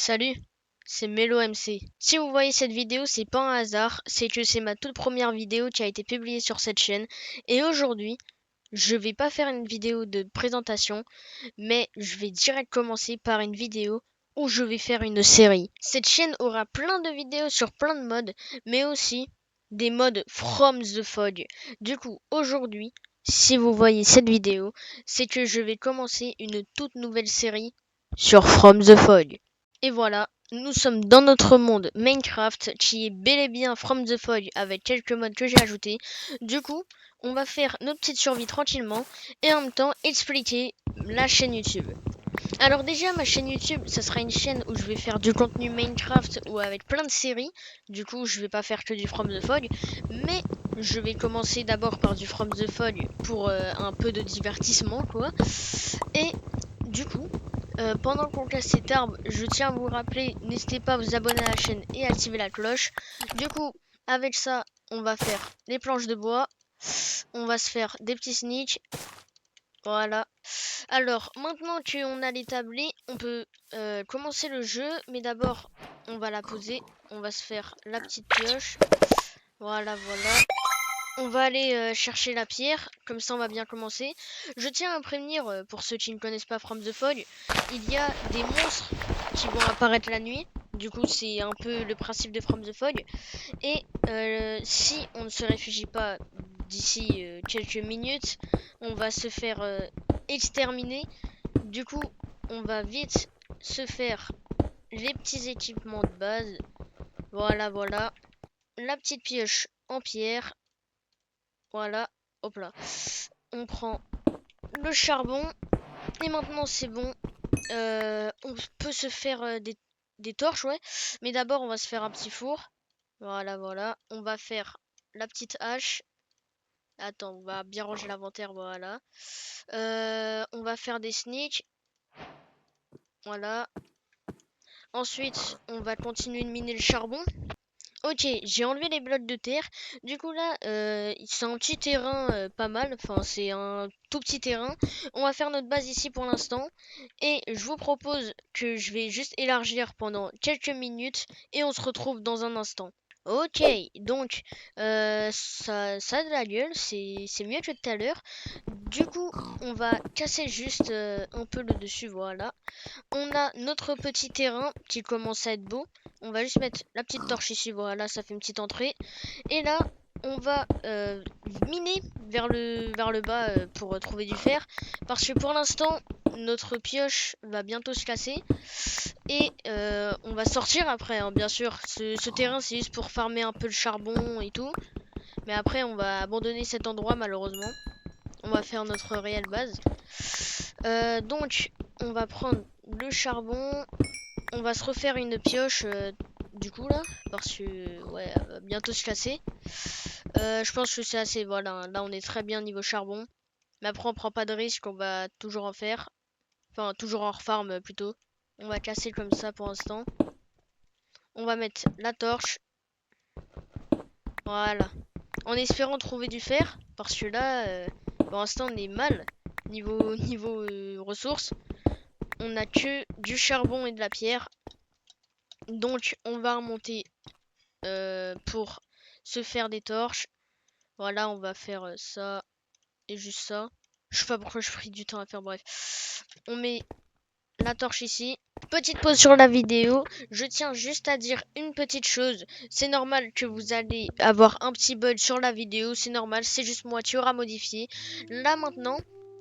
Salut, c'est MeloMC. Si vous voyez cette vidéo, c'est pas un hasard, c'est que c'est ma toute première vidéo qui a été publiée sur cette chaîne. Et aujourd'hui, je vais pas faire une vidéo de présentation, mais je vais direct commencer par une vidéo où je vais faire une série. Cette chaîne aura plein de vidéos sur plein de modes, mais aussi des modes from the fog. Du coup, aujourd'hui, si vous voyez cette vidéo, c'est que je vais commencer une toute nouvelle série sur From the Fog. Et voilà, nous sommes dans notre monde Minecraft qui est bel et bien From the Fog avec quelques modes que j'ai ajoutés. Du coup, on va faire notre petite survie tranquillement et en même temps expliquer la chaîne YouTube. Alors déjà, ma chaîne YouTube, ça sera une chaîne où je vais faire du contenu Minecraft ou avec plein de séries. Du coup, je vais pas faire que du From the Fog, mais je vais commencer d'abord par du From the Fog pour un peu de divertissement, quoi. Et du coup, pendant qu'on casse cet arbre, je tiens à vous rappeler, n'hésitez pas à vous abonner à la chaîne et à activer la cloche. Du coup, avec ça, on va faire les planches de bois. On va se faire des petits sneaks. Voilà. Alors, maintenant qu'on a l'établi, on peut commencer le jeu. Mais d'abord, on va la poser. On va se faire la petite pioche. Voilà, voilà. On va aller chercher la pierre, comme ça on va bien commencer. Je tiens à prévenir, pour ceux qui ne connaissent pas From the Fog, il y a des monstres qui vont apparaître la nuit. Du coup, c'est un peu le principe de From the Fog. Et si on ne se réfugie pas d'ici quelques minutes, on va se faire exterminer. Du coup, on va vite se faire les petits équipements de base. Voilà, voilà. La petite pioche en pierre. Voilà, hop là. On prend le charbon. Et maintenant c'est bon. On peut se faire des torches, ouais. Mais d'abord on va se faire un petit four. Voilà, voilà. On va faire la petite hache. Attends, on va bien ranger l'inventaire, voilà. On va faire des sneaks. Voilà. Ensuite, on va continuer de miner le charbon. Ok, j'ai enlevé les blocs de terre. Du coup là, c'est un petit terrain pas mal. Enfin, c'est un tout petit terrain. On va faire notre base ici pour l'instant. Et je vous propose que je vais juste élargir pendant quelques minutes. Et on se retrouve dans un instant. Ok, donc ça a de la gueule, c'est mieux que tout à l'heure. Du coup, on va casser juste un peu le dessus, voilà. On a notre petit terrain qui commence à être beau. On va juste mettre la petite torche ici, voilà, ça fait une petite entrée. Et là, on va miner vers le bas pour trouver du fer. Parce que pour l'instant, notre pioche va bientôt se casser. Et on va sortir après, hein, bien sûr. Ce terrain, c'est juste pour farmer un peu le charbon et tout. Mais après, on va abandonner cet endroit, malheureusement. On va faire notre réelle base. Donc, on va prendre le charbon. On va se refaire une pioche, du coup, là. Parce que, ouais, elle va bientôt se casser. Je pense que c'est assez, voilà. Là, on est très bien niveau charbon. Mais après, on prend pas de risque, on va toujours en faire. Enfin, toujours en refarm, plutôt. On va casser comme ça pour l'instant. On va mettre la torche. Voilà. En espérant trouver du fer. Parce que là, pour l'instant, on est mal. Niveau ressources. On a que du charbon et de la pierre. Donc, on va remonter pour se faire des torches. Voilà, on va faire ça et juste ça. Je sais pas pourquoi je pris du temps à faire, bref. On met la torche ici. Petite pause sur la vidéo. Je tiens juste à dire une petite chose. C'est normal que vous allez avoir un petit bug sur la vidéo. C'est normal, c'est juste moi qui aura modifié. Là maintenant,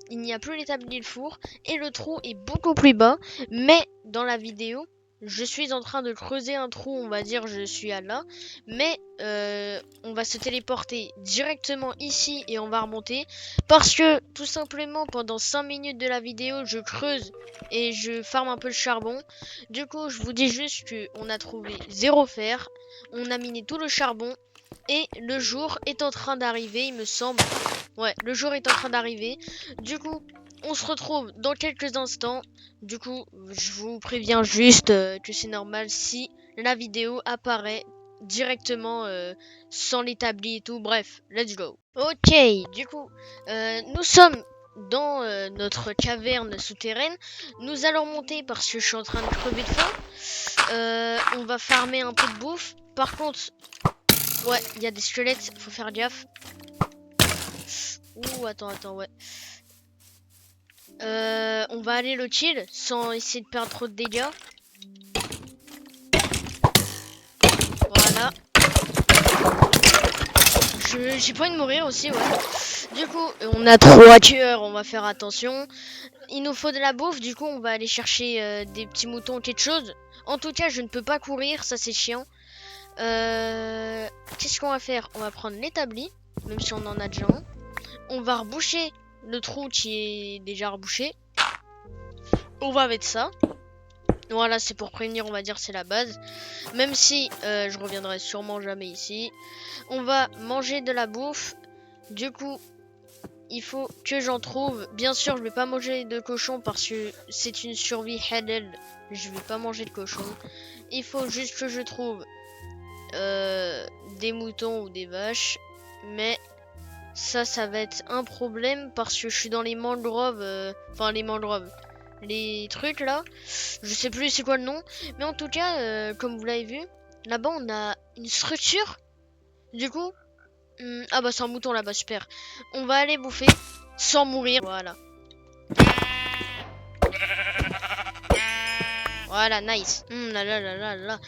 il n'y a plus l'établi le four. Et le trou est beaucoup plus bas. Mais dans la vidéo, je suis en train de creuser un trou, on va dire, je suis à là. Mais on va se téléporter directement ici et on va remonter. Parce que, tout simplement, pendant 5 minutes de la vidéo, je creuse et je farme un peu le charbon. Du coup, je vous dis juste qu'on a trouvé 0 fer. On a miné tout le charbon. Et le jour est en train d'arriver, il me semble. Ouais, le jour est en train d'arriver. Du coup, on se retrouve dans quelques instants. Du coup, je vous préviens juste que c'est normal si la vidéo apparaît directement sans l'établi et tout. Bref, let's go. Ok, du coup, nous sommes dans notre caverne souterraine. Nous allons monter parce que je suis en train de crever de faim. On va farmer un peu de bouffe. Par contre, ouais, il y a des squelettes, faut faire gaffe. Ouh, attends, ouais. On va aller le kill sans essayer de perdre trop de dégâts. Voilà. J'ai pas envie de mourir aussi, ouais. Du coup, on a 3 tueurs, on va faire attention. Il nous faut de la bouffe, du coup, on va aller chercher des petits moutons, quelque chose. En tout cas, je ne peux pas courir, ça c'est chiant. Qu'est-ce qu'on va faire? On va prendre l'établi, même si on en a déjà un. On va reboucher le trou qui est déjà rebouché. On va mettre ça. Voilà, c'est pour prévenir, on va dire, c'est la base. Même si je reviendrai sûrement jamais ici. On va manger de la bouffe. Du coup, il faut que j'en trouve. Bien sûr, je vais pas manger de cochon parce que c'est une survie halal. Je vais pas manger de cochon. Il faut juste que je trouve des moutons ou des vaches. Mais ça va être un problème parce que je suis dans les mangroves. Enfin, les mangroves. Les trucs là. Je sais plus c'est quoi le nom. Mais en tout cas, comme vous l'avez vu, là-bas on a une structure. Du coup, ah bah c'est un mouton là-bas, super. On va aller bouffer sans mourir. Voilà. Voilà, nice. Là là là là là.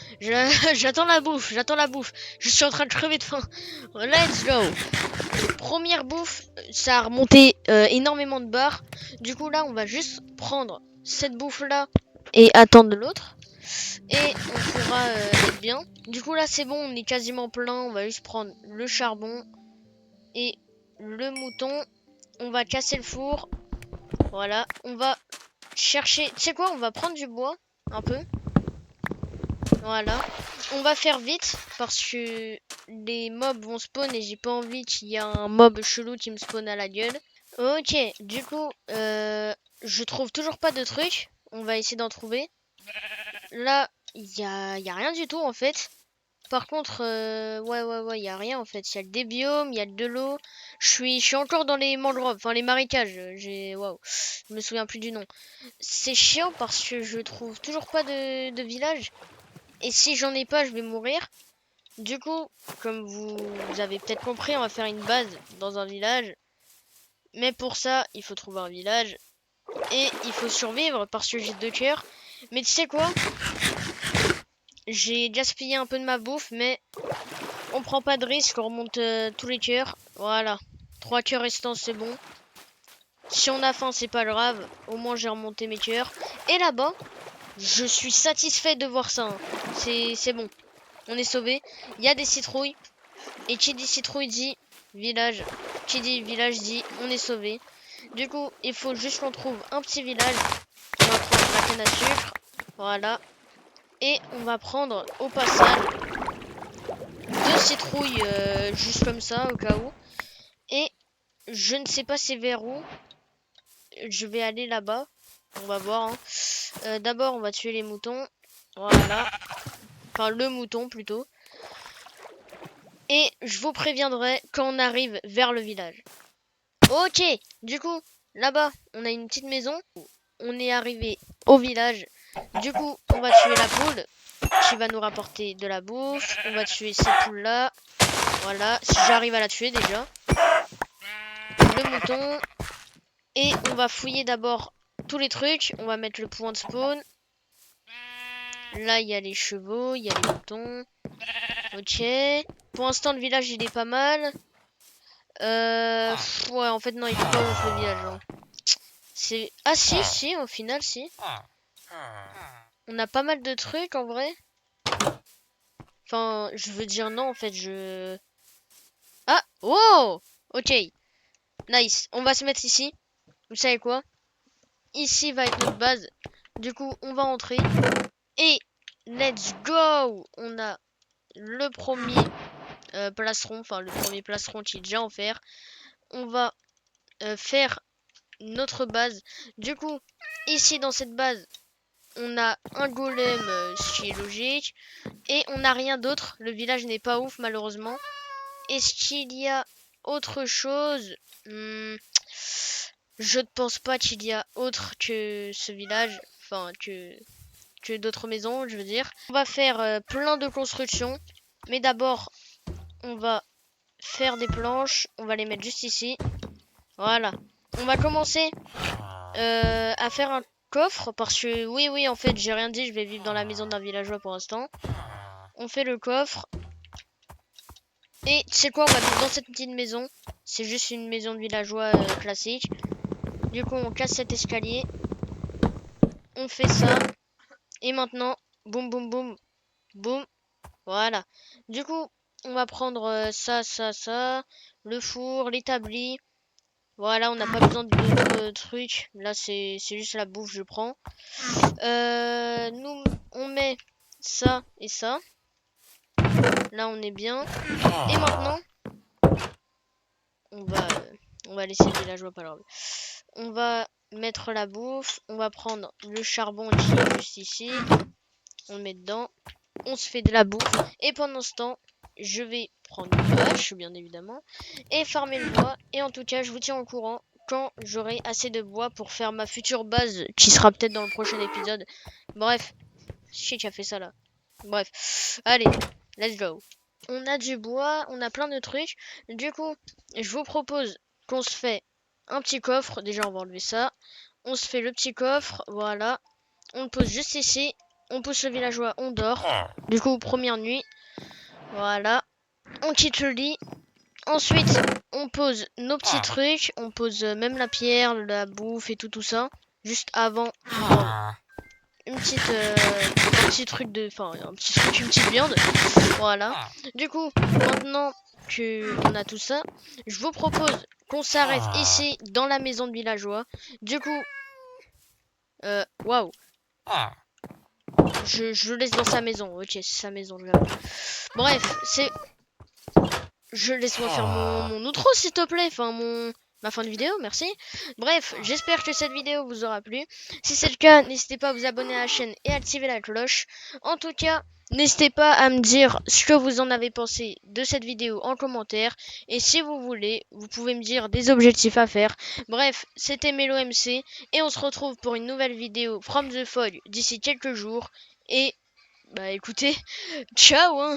J'attends la bouffe, j'attends la bouffe. Je suis en train de crever de faim. Let's go. Première bouffe, ça a remonté énormément de barres. Du coup là, on va juste prendre cette bouffe là et attendre l'autre. Et on pourra être bien. Du coup là, c'est bon, on est quasiment plein. On va juste prendre le charbon et le mouton. On va casser le four. Voilà, on va chercher. Tu sais quoi, on va prendre du bois un peu. Voilà. On va faire vite parce que les mobs vont spawn et j'ai pas envie qu'il y ait un mob chelou qui me spawn à la gueule. Ok, du coup, je trouve toujours pas de trucs. On va essayer d'en trouver. Là, y a rien du tout en fait. Par contre, ouais, y a rien en fait. Il y a des biomes, il y a de l'eau. Je suis encore dans les mangroves, enfin les marécages. Waouh, je me souviens plus du nom. C'est chiant parce que je trouve toujours pas de village. Et si j'en ai pas, je vais mourir. Du coup, comme vous avez peut-être compris, on va faire une base dans un village. Mais pour ça, il faut trouver un village. Et il faut survivre parce que j'ai 2 cœurs. Mais tu sais quoi? J'ai gaspillé un peu de ma bouffe, mais on prend pas de risque, on remonte tous les cœurs. Voilà. 3 cœurs restants, c'est bon. Si on a faim, c'est pas grave. Au moins, j'ai remonté mes cœurs. Et là-bas, je suis satisfait de voir ça. Hein. C'est bon. On est sauvé. Il y a des citrouilles. Et qui dit citrouille dit village. Qui dit village dit on est sauvé. Du coup, il faut juste qu'on trouve un petit village. On va prendre la canne à sucre. Voilà. Et on va prendre au passage 2 citrouilles juste comme ça au cas où. Et je ne sais pas c'est vers où. Je vais aller là-bas. On va voir. Hein. D'abord, on va tuer les moutons. Voilà. Enfin, le mouton plutôt. Et je vous préviendrai quand on arrive vers le village. Ok, du coup, là-bas, on a une petite maison. On est arrivé au village. Du coup, on va tuer la poule qui va nous rapporter de la bouffe. On va tuer cette poule-là. Voilà, si j'arrive à la tuer déjà. Le mouton. Et on va fouiller d'abord tous les trucs. On va mettre le point de spawn. Là, il y a les chevaux, il y a les moutons. Ok. Pour l'instant, le village, il est pas mal. Ouais, en fait, non, il est pas ouf le village. Hein. C'est... Ah si, au final, si. On a pas mal de trucs, en vrai. Enfin, je veux dire non, en fait, je... Ah! Oh! Ok. Nice. On va se mettre ici. Vous savez quoi? Ici va être notre base. Du coup, on va entrer. Et let's go! On a le premier plastron. Enfin, le premier plastron qui est déjà en fer. On va faire notre base. Du coup, ici dans cette base, on a un golem, ce qui est logique. Et on n'a rien d'autre. Le village n'est pas ouf, malheureusement. Est-ce qu'il y a autre chose? Je ne pense pas qu'il y a autre que ce village. Enfin, que que d'autres maisons, je veux dire. On va faire plein de constructions. Mais d'abord, on va faire des planches. On va les mettre juste ici. Voilà. On va commencer à faire un coffre. Parce que, oui, en fait, j'ai rien dit. Je vais vivre dans la maison d'un villageois pour l'instant. On fait le coffre. Et tu sais quoi, on va vivre dans cette petite maison. C'est juste une maison de villageois classique. Du coup, on casse cet escalier. On fait ça. Et maintenant, boum, boum, boum, boum. Voilà. Du coup, on va prendre ça. Le four, l'établi. Voilà, on n'a pas besoin d'autres trucs. Là, c'est juste la bouffe, je prends. Nous, on met ça et ça. Là, on est bien. Et maintenant, on va laisser le villageois pas grave. On va mettre la bouffe. On va prendre le charbon qui est juste ici. On le met dedans. On se fait de la bouffe. Et pendant ce temps, je vais prendre une hache, bien évidemment, et farmer le bois. Et en tout cas, je vous tiens au courant quand j'aurai assez de bois pour faire ma future base, qui sera peut-être dans le prochain épisode. Bref, shit, qui a fait ça là. Bref, allez, let's go. On a du bois, on a plein de trucs. Du coup, je vous propose qu'on se fait un petit coffre. Déjà, on va enlever ça. On se fait le petit coffre, voilà. On le pose juste ici. On pousse le villageois, on dort. Du coup, première nuit. Voilà. On quitte le lit. Ensuite, on pose nos petits trucs. On pose même la pierre, la bouffe et tout ça. Juste avant. Un petit truc de... Enfin, un petit truc, une petite viande. Voilà. Du coup, maintenant que on a tout ça, je vous propose qu'on s'arrête ici, dans la maison de villageois. Du coup... Waouh. Je le laisse dans sa maison. Ok, c'est sa maison. Bref, c'est... Laisse-moi faire mon outro, s'il te plaît. Enfin, ma fin de vidéo, merci. Bref, j'espère que cette vidéo vous aura plu. Si c'est le cas, n'hésitez pas à vous abonner à la chaîne et à activer la cloche. En tout cas, n'hésitez pas à me dire ce que vous en avez pensé de cette vidéo en commentaire. Et si vous voulez, vous pouvez me dire des objectifs à faire. Bref, c'était MeloMC. Et on se retrouve pour une nouvelle vidéo From the Fog d'ici quelques jours. Et, bah écoutez, ciao hein.